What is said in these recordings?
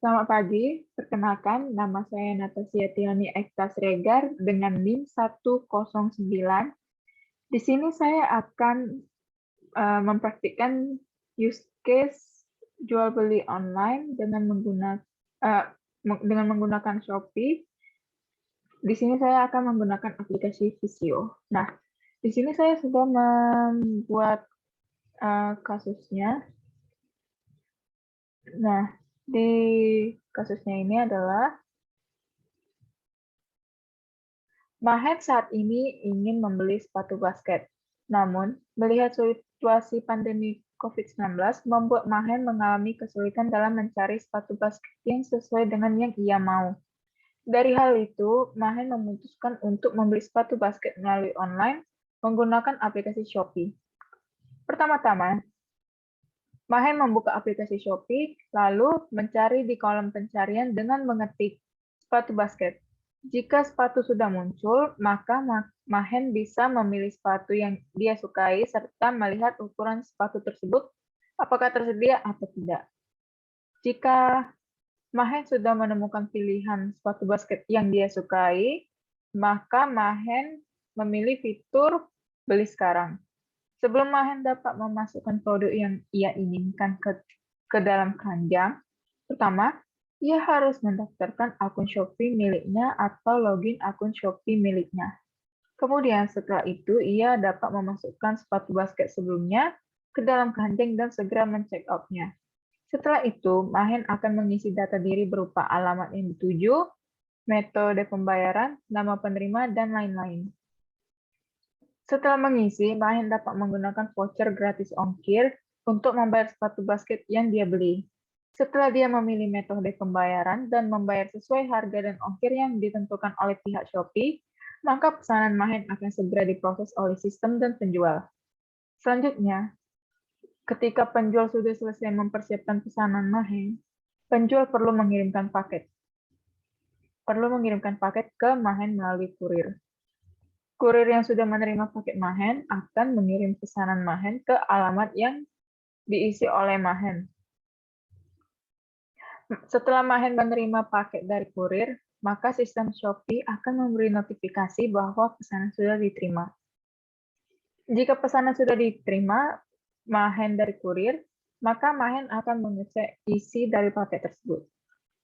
Selamat pagi, perkenalkan nama saya Natasha Tiani Ekta Siregar dengan NIM 109. Di sini saya akan mempraktikkan use case jual beli online dengan menggunakan Shopee. Di sini saya akan menggunakan aplikasi Visio. Nah, di sini saya sudah membuat kasusnya. Nah, di kasusnya ini adalah Mahen saat ini ingin membeli sepatu basket. Namun, melihat situasi pandemi COVID-19 membuat Mahen mengalami kesulitan dalam mencari sepatu basket yang sesuai dengan yang ia mau. Dari hal itu, Mahen memutuskan untuk membeli sepatu basket melalui online menggunakan aplikasi Shopee. Pertama-tama, Mahen membuka aplikasi Shopee, lalu mencari di kolom pencarian dengan mengetik sepatu basket. Jika sepatu sudah muncul, maka Mahen bisa memilih sepatu yang dia sukai serta melihat ukuran sepatu tersebut apakah tersedia atau tidak. Jika Mahen sudah menemukan pilihan sepatu basket yang dia sukai, maka Mahen memilih fitur beli sekarang. Sebelum Mahen dapat memasukkan produk yang ia inginkan ke dalam keranjang, pertama, ia harus mendaftarkan akun Shopee miliknya atau login akun Shopee miliknya. Kemudian setelah itu, ia dapat memasukkan sepatu basket sebelumnya ke dalam keranjang dan segera men-check out-nya. Setelah itu, Mahen akan mengisi data diri berupa alamat yang dituju, metode pembayaran, nama penerima, dan lain-lain. Setelah mengisi, Mahen dapat menggunakan voucher gratis ongkir untuk membayar sepatu basket yang dia beli. Setelah dia memilih metode pembayaran dan membayar sesuai harga dan ongkir yang ditentukan oleh pihak Shopee, maka pesanan Mahen akan segera diproses oleh sistem dan penjual. Selanjutnya, ketika penjual sudah selesai mempersiapkan pesanan Mahen, penjual perlu mengirimkan paket ke Mahen melalui kurir. Kurir yang sudah menerima paket Mahen akan mengirim pesanan Mahen ke alamat yang diisi oleh Mahen. Setelah Mahen menerima paket dari kurir, maka sistem Shopee akan memberi notifikasi bahwa pesanan sudah diterima. Jika pesanan sudah diterima Mahen dari kurir, maka Mahen akan mengecek isi dari paket tersebut.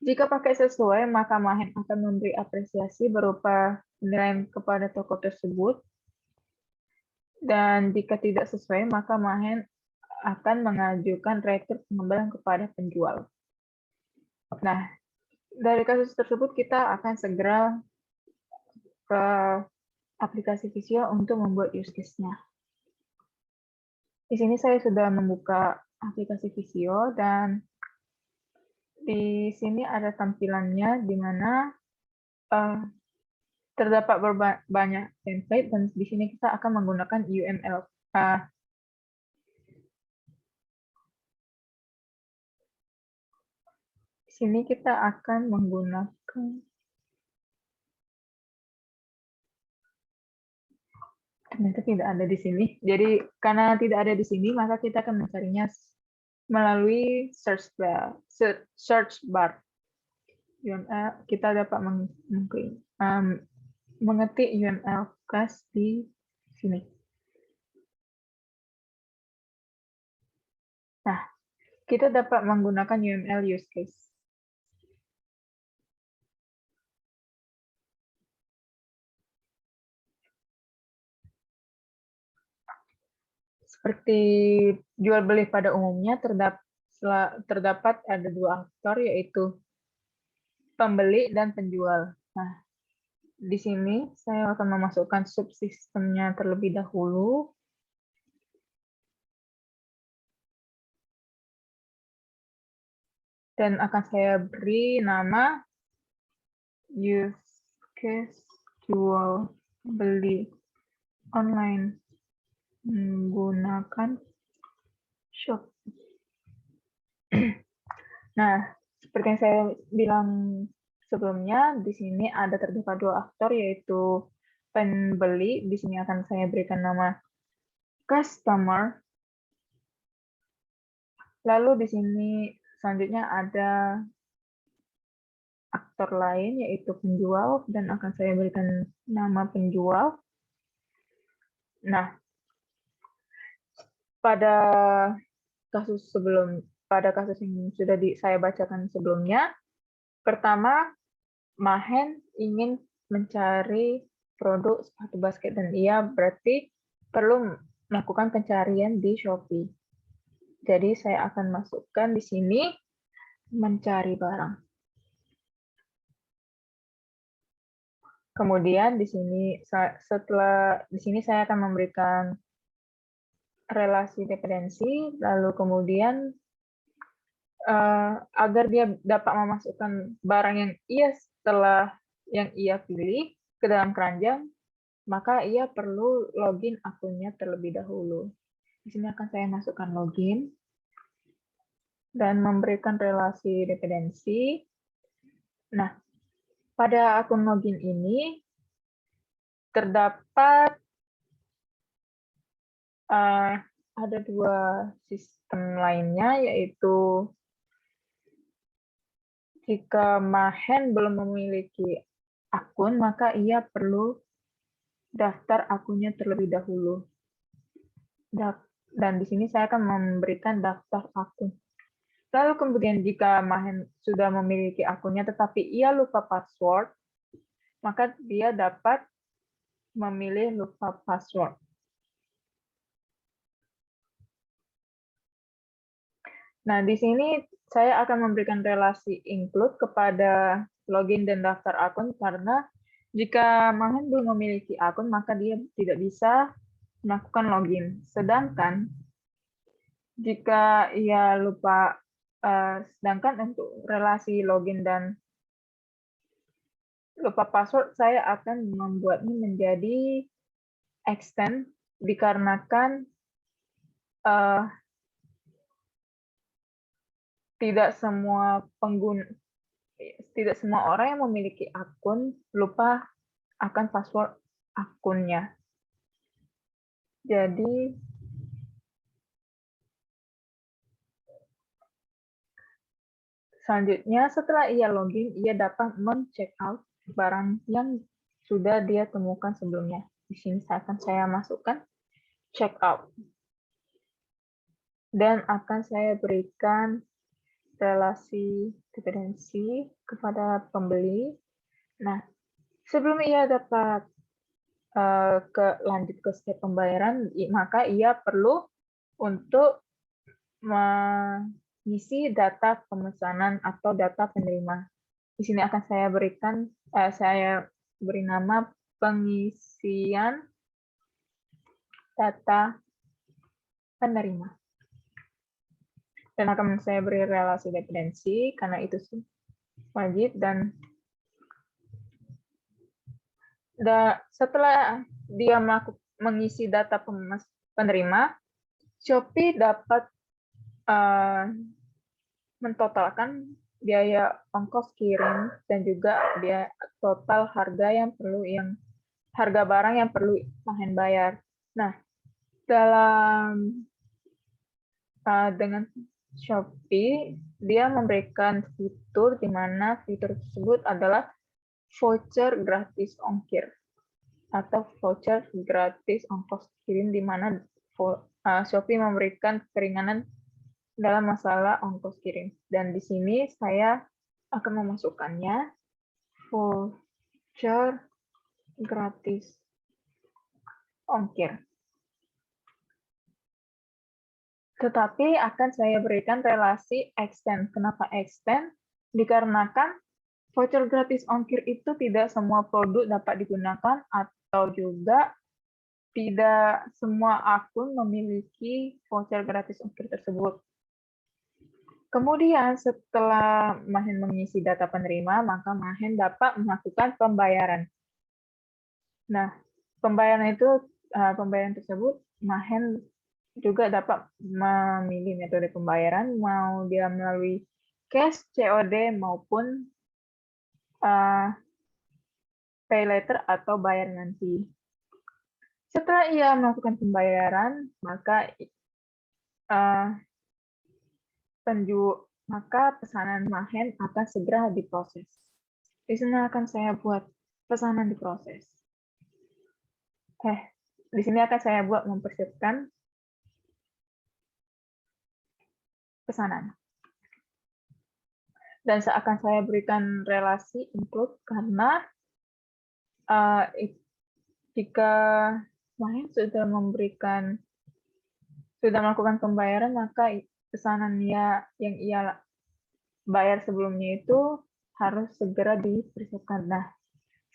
Jika paket sesuai, maka Mahen akan memberi apresiasi berupa penilaian kepada toko tersebut. Dan jika tidak sesuai, maka Mahen akan mengajukan retur pengembalian kepada penjual. Nah, dari kasus tersebut kita akan segera ke aplikasi Visio untuk membuat use case-nya. Di sini saya sudah membuka aplikasi Visio dan di sini ada tampilannya di mana terdapat banyak template dan di sini kita akan menggunakan UML. Di sini kita akan menggunakan ternyata tidak ada di sini. Jadi karena tidak ada di sini, maka kita akan mencarinya melalui search bar. Kita dapat mengetik UML class di sini. Nah, kita dapat menggunakan UML use case. Seperti jual beli pada umumnya, terdapat ada dua aktor, yaitu pembeli dan penjual. Nah, di sini saya akan memasukkan subsistemnya terlebih dahulu. Dan akan saya beri nama use case jual beli online menggunakan shop. Nah, seperti yang saya bilang sebelumnya, di sini ada terdapat dua aktor, yaitu pembeli. Di sini akan saya berikan nama customer. Lalu di sini selanjutnya ada aktor lain, yaitu penjual, dan akan saya berikan nama penjual. Nah, pada kasus yang sudah saya bacakan sebelumnya, pertama, Mahen ingin mencari produk sepatu basket dan ia berarti perlu melakukan pencarian di Shopee. Jadi saya akan masukkan di sini mencari barang. Kemudian di sini saya akan memberikan relasi dependensi, lalu kemudian agar dia dapat memasukkan barang yang ia pilih ke dalam keranjang, maka ia perlu login akunnya terlebih dahulu. Di sini akan saya masukkan login dan memberikan relasi dependensi. Nah, pada akun login ini terdapat ada dua sistem lainnya, yaitu jika Mahen belum memiliki akun, maka ia perlu daftar akunnya terlebih dahulu. Dan di sini saya akan memberikan daftar akun. Lalu kemudian jika Mahen sudah memiliki akunnya tetapi ia lupa password, maka dia dapat memilih lupa password. Nah, di sini saya akan memberikan relasi include kepada login dan daftar akun karena jika Mahen belum memiliki akun, maka dia tidak bisa melakukan login. Sedangkan jika ia lupa, sedangkan untuk relasi login dan lupa password, saya akan membuatnya menjadi extend dikarenakan tidak semua orang yang memiliki akun lupa akan password akunnya. Jadi selanjutnya setelah ia login, ia dapat men-check out barang yang sudah dia temukan sebelumnya. Di sini saya masukkan check out. Dan akan saya berikan relasi dependensi kepada pembeli. Nah, sebelum ia dapat lanjut ke step pembayaran, maka ia perlu untuk mengisi data pemesanan atau data penerima. Di sini akan saya beri nama pengisian data penerima. Dan akan saya beri relasi dependensi karena itu wajib. Dan setelah dia mengisi data penerima, Shopee dapat mentotalkan biaya ongkos kirim dan juga biaya total harga barang yang perlu Mahen bayar. Nah, dengan Shopee, dia memberikan fitur di mana fitur tersebut adalah voucher gratis ongkir atau voucher gratis ongkos kirim, di mana Shopee memberikan keringanan dalam masalah ongkos kirim. Dan di sini saya akan memasukkannya voucher gratis ongkir. Tetapi akan saya berikan relasi extend. Kenapa extend? Dikarenakan voucher gratis ongkir itu tidak semua produk dapat digunakan atau juga tidak semua akun memiliki voucher gratis ongkir tersebut. Kemudian setelah Mahen mengisi data penerima, maka Mahen dapat melakukan pembayaran. Nah, pembayaran tersebut Mahen juga dapat memilih metode pembayaran, mau dia melalui cash, COD, maupun pay later atau bayar nanti. Setelah ia melakukan pembayaran, maka pesanan Mahen akan segera diproses. Di sini akan saya buat pesanan diproses. Di sini akan saya buat mempersiapkan pesanan. Dan akan saya berikan relasi include karena jika klien sudah melakukan pembayaran, maka pesanannya yang ia bayar sebelumnya itu harus segera dipersiapkan. Nah,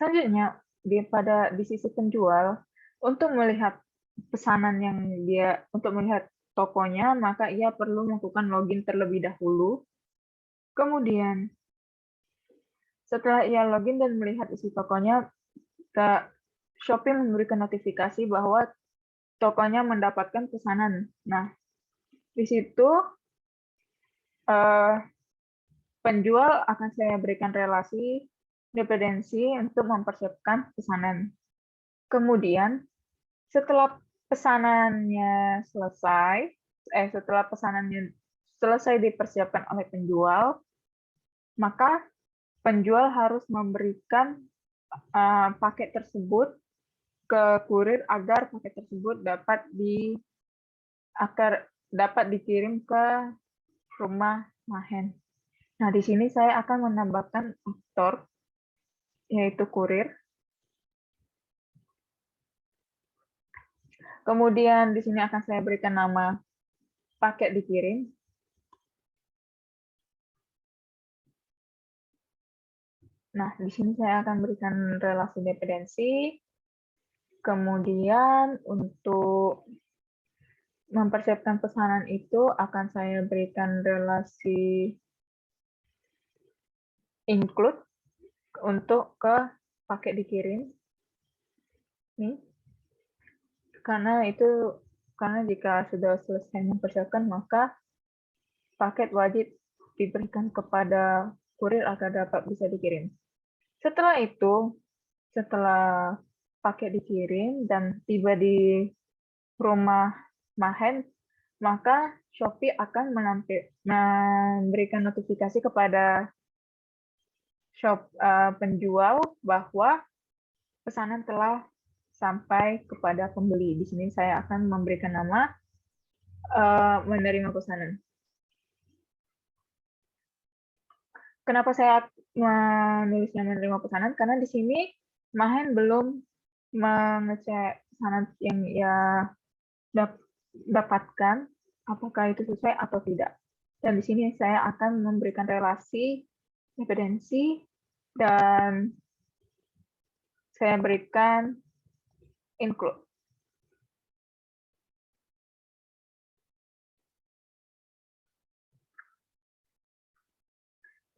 selanjutnya di sisi penjual untuk melihat pesanan yang untuk melihat tokonya, maka ia perlu melakukan login terlebih dahulu. Kemudian setelah ia login dan melihat isi tokonya, Shopee memberikan notifikasi bahwa tokonya mendapatkan pesanan. Nah, di situ penjual akan saya berikan relasi dependensi untuk mempersiapkan pesanan. Kemudian, setelah pesanannya selesai dipersiapkan oleh penjual, maka penjual harus memberikan paket tersebut ke kurir agar paket tersebut dapat dikirim ke rumah Mahen. Nah, di sini saya akan menambahkan aktor, yaitu kurir. Kemudian di sini akan saya berikan nama paket dikirim. Nah, di sini saya akan berikan relasi dependensi. Kemudian untuk mempersiapkan pesanan itu akan saya berikan relasi include untuk ke paket dikirim. Nih. Karena jika sudah selesai mempersiapkan, maka paket wajib diberikan kepada kurir agar dapat bisa dikirim. Setelah itu, setelah paket dikirim dan tiba di rumah Mahen, maka Shopee akan memberikan notifikasi kepada penjual bahwa pesanan telah sampai kepada pembeli. Di sini saya akan memberikan nama menerima pesanan. Kenapa saya menulisnya menerima pesanan? Karena di sini Mahen belum mengecek pesanan yang ia dapatkan, apakah itu sesuai atau tidak. Dan di sini saya akan memberikan relasi dependensi dan saya berikan include.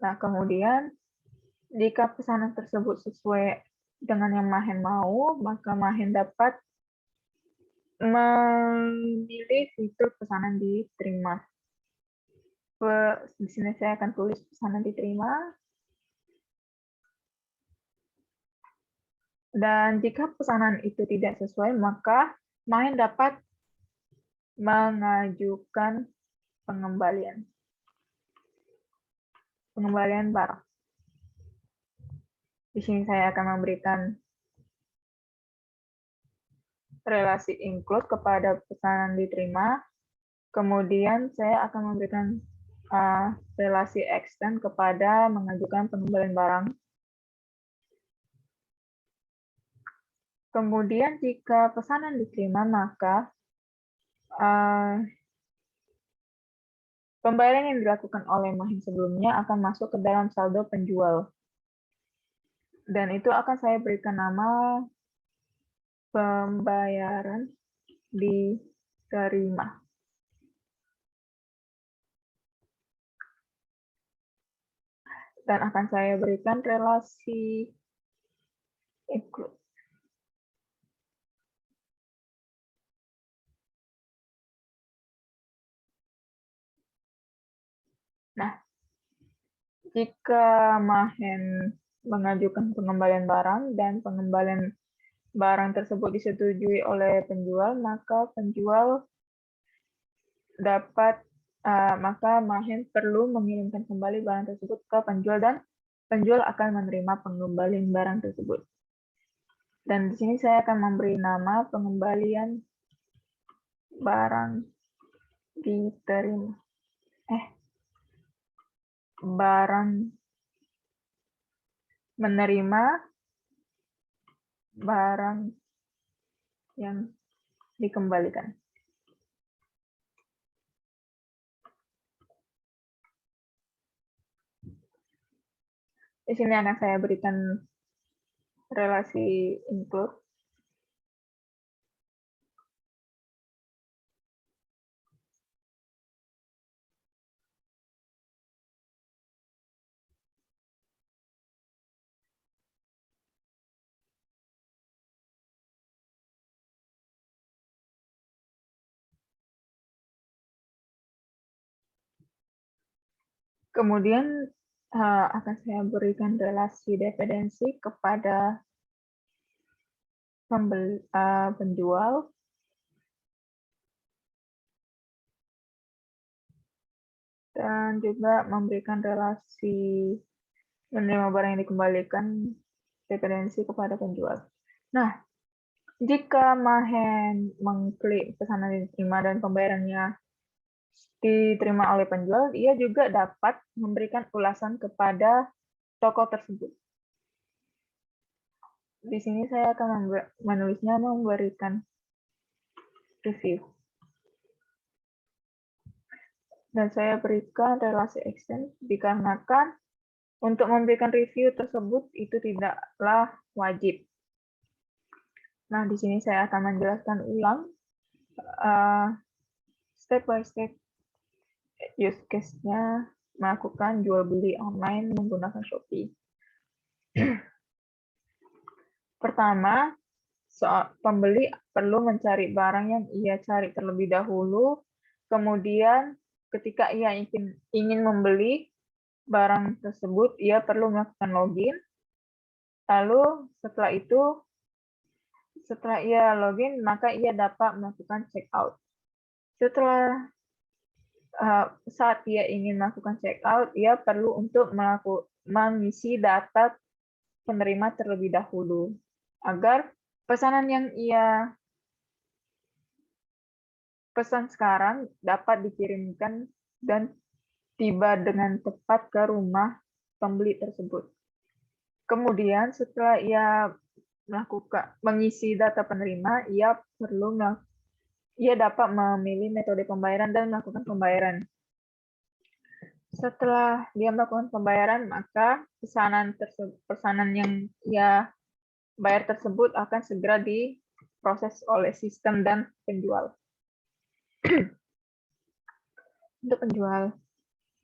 Nah, kemudian jika pesanan tersebut sesuai dengan yang Mahen mau, maka Mahen dapat memilih fitur pesanan diterima. Di sini saya akan tulis pesanan diterima. Dan jika pesanan itu tidak sesuai, maka Mahen dapat mengajukan pengembalian barang. Di sini saya akan memberikan relasi include kepada pesanan diterima. Kemudian saya akan memberikan relasi extend kepada mengajukan pengembalian barang. Kemudian jika pesanan diterima, maka pembayaran yang dilakukan oleh Mahen sebelumnya akan masuk ke dalam saldo penjual. Dan itu akan saya berikan nama pembayaran diterima. Dan akan saya berikan relasi include. Nah, jika Mahen mengajukan pengembalian barang dan pengembalian barang tersebut disetujui oleh penjual, maka maka Mahen perlu mengirimkan kembali barang tersebut ke penjual dan penjual akan menerima pengembalian barang tersebut. Dan di sini saya akan memberi nama pengembalian barang diterima. Barang menerima barang yang dikembalikan. Di sini akan saya berikan relasi include. Kemudian akan saya berikan relasi dependensi kepada penjual dan juga memberikan relasi menerima barang yang dikembalikan dependensi kepada penjual. Nah, jika Mahen mengklik pesanan yang diterima dan pembayarannya diterima oleh penjual, ia juga dapat memberikan ulasan kepada toko tersebut. Di sini saya akan menulisnya memberikan review. Dan saya berikan relasi extend dikarenakan untuk memberikan review tersebut itu tidaklah wajib. Nah, di sini saya akan menjelaskan ulang step by step use case-nya melakukan jual beli online menggunakan Shopee. Pertama, pembeli perlu mencari barang yang ia cari terlebih dahulu, kemudian ketika ia ingin membeli barang tersebut, ia perlu melakukan login, lalu setelah ia login, maka ia dapat melakukan checkout. Setelah saat ia ingin melakukan checkout, ia perlu untuk mengisi data penerima terlebih dahulu, agar pesanan yang ia pesan sekarang dapat dikirimkan dan tiba dengan tepat ke rumah pembeli tersebut. Kemudian setelah ia mengisi data penerima, ia dapat memilih metode pembayaran dan melakukan pembayaran. Setelah dia melakukan pembayaran, maka pesanan yang ia bayar tersebut akan segera diproses oleh sistem dan penjual. Untuk penjual,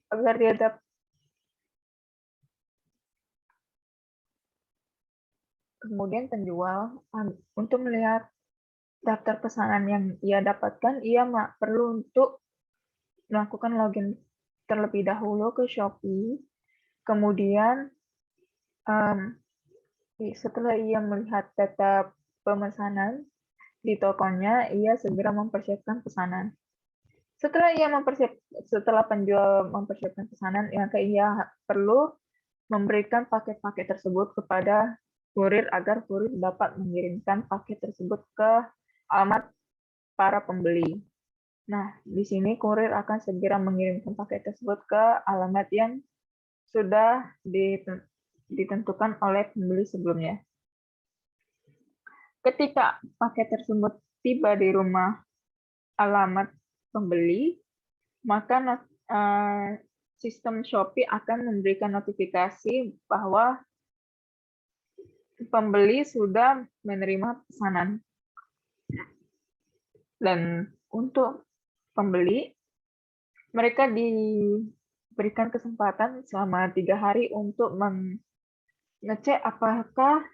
agar dia dapat kemudian penjual untuk melihat daftar pesanan yang ia dapatkan, ia perlu untuk melakukan login terlebih dahulu ke Shopee. Kemudian setelah ia melihat data pemesanan di tokonya, ia segera mempersiapkan pesanan. Setelah penjual mempersiapkan pesanan, maka ia perlu memberikan paket-paket tersebut kepada kurir agar kurir dapat mengirimkan paket tersebut ke alamat para pembeli. Nah, di sini kurir akan segera mengirimkan paket tersebut ke alamat yang sudah ditentukan oleh pembeli sebelumnya. Ketika paket tersebut tiba di rumah alamat pembeli, maka sistem Shopee akan memberikan notifikasi bahwa pembeli sudah menerima pesanan. Dan untuk pembeli, mereka diberikan kesempatan selama 3 hari untuk mengecek apakah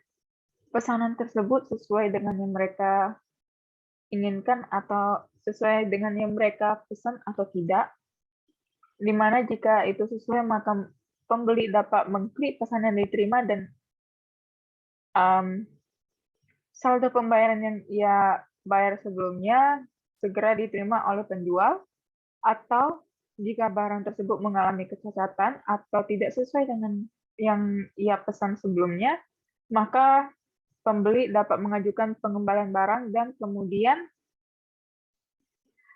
pesanan tersebut sesuai dengan yang mereka inginkan atau sesuai dengan yang mereka pesan atau tidak. Di mana jika itu sesuai, maka pembeli dapat mengklik pesan yang diterima dan saldo pembayaran yang ia bayar sebelumnya segera diterima oleh penjual, atau jika barang tersebut mengalami kecacatan atau tidak sesuai dengan yang ia pesan sebelumnya, maka pembeli dapat mengajukan pengembalian barang dan kemudian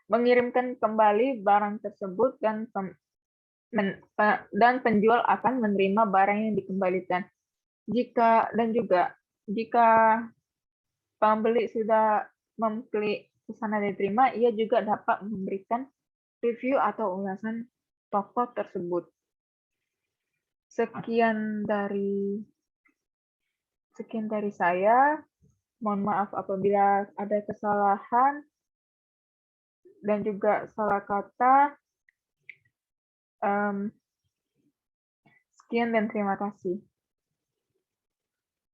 mengirimkan kembali barang tersebut dan penjual akan menerima barang yang dikembalikan. Jika pembeli sudah mengklik pesanan diterima, ia juga dapat memberikan review atau ulasan toko tersebut. Sekian dari saya. Mohon maaf apabila ada kesalahan dan juga salah kata. Sekian dan terima kasih.